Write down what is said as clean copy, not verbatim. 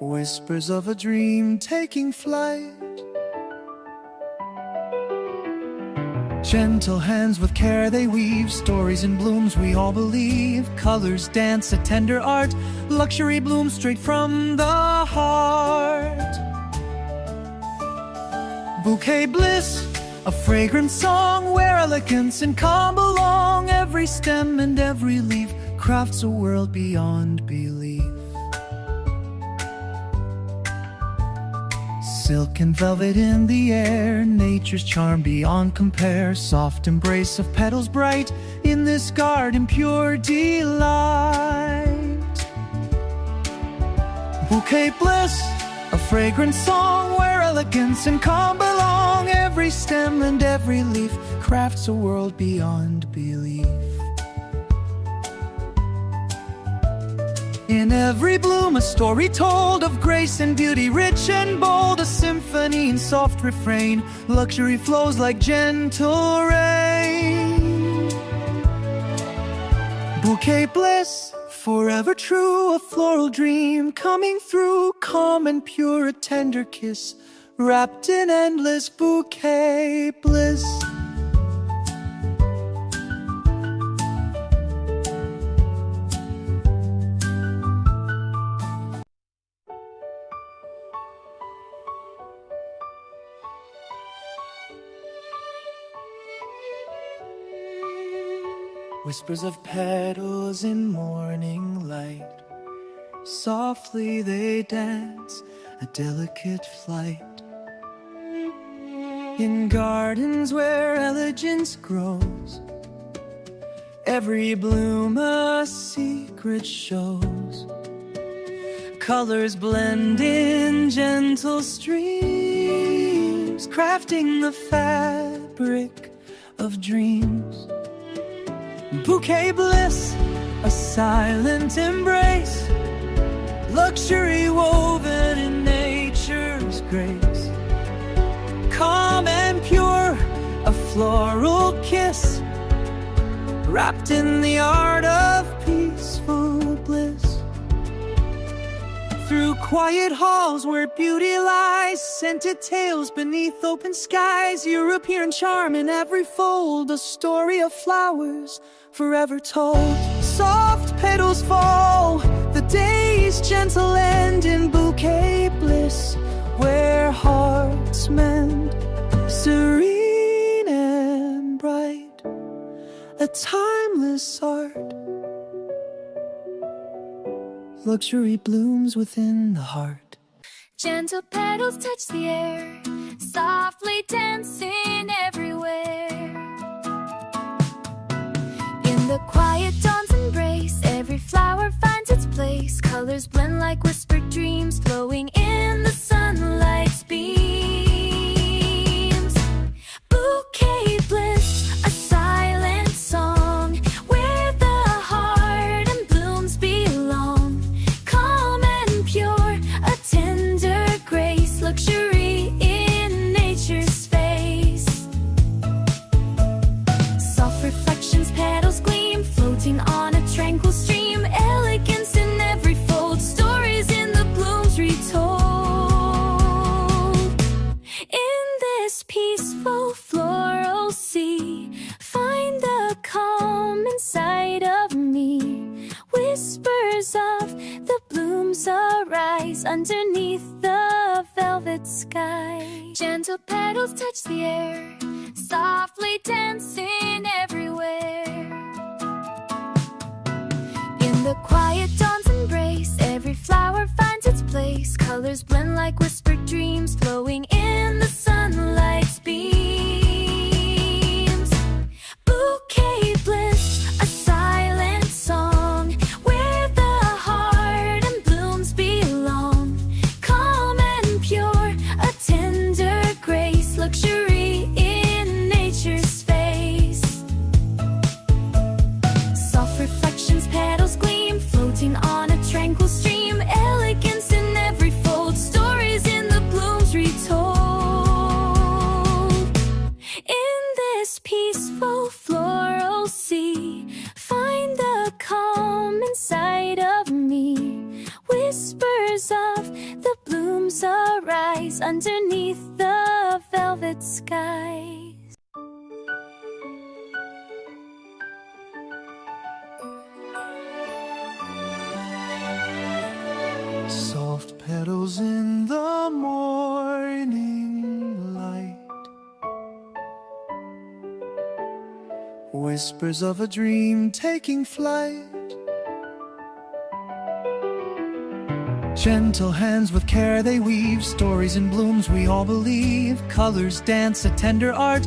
whispers of a dream taking flight. Gentle hands with care they weave, stories in blooms we all believe. Colors dance a tender art, luxury blooms straight from the heart. Bouquet bliss, a fragrant song where elegance and calm belong. Every stem and every leaf crafts a world beyond belief. Silk and velvet in the air, nature's charm beyond compare. Soft embrace of petals bright, in this garden pure delight. Bouquet bliss, a fragrant song where elegance and calm belong. Every stem and every leaf crafts a world beyond belief. In every bloom a story told of grace and beauty, rich and bold. A symphony in soft refrain, luxury flows like gentle rain. Bouquet bliss, forever true, a floral dream coming through. Calm and pure, a tender kiss, wrapped in endless bouquet bliss. Whispers of petals in morning light, softly they dance a delicate flight. In gardens where elegance grows, every bloom a secret shows. Colors blend in gentle streams, crafting the fabric of dreams. Bouquet bliss, a silent embrace, luxury woven in nature's grace. Calm and pure, a floral kiss, wrapped in the art of peaceful bliss. Through quiet halls where beauty lies, scented tales beneath open skies. European charm in every fold, a story of flowers forever told. Soft petals fall, the day's gentle end. In bouquet bliss, where hearts mend, serene and bright, a timeless art. Luxury blooms within the heart. Gentle petals touch the air, softly dancing everywhere. In the quiet dawn's embrace, every flower finds its place. Colors blend like whispered dreams, flowing in the sunlight's beams. Bouquet bliss, a silent song where the heart and blooms belong. Calm and pure, a tender grace, luxury in nature's face. Soft reflections, petals gleam, floating on a tranquil stream. Elegance in every fold, stories in the blooms retold. In this peaceful floral sea, find the calm inside of me. Whispers of the blooms arise underneath the velvet sky. Gentle petals touch the air, softly dancing everywhere. In the quiet dawn's embrace, every flower finds its place. Colors blend like whispered dreams, flowing in the sunlight's beams. Bouquet bliss, a silent song where the heart and blooms belong. Calm and pure, a tender grace, luxury in nature's face. Soft reflections, petals gleam, floating on a tranquil stream. Elegance in every fold, stories in the blooms retold. underneath the velvet skies. Soft petals in the morning light, whispers of a dream taking flight. Gentle hands with care they weave stories in blooms we all believe. Colors dance a tender art.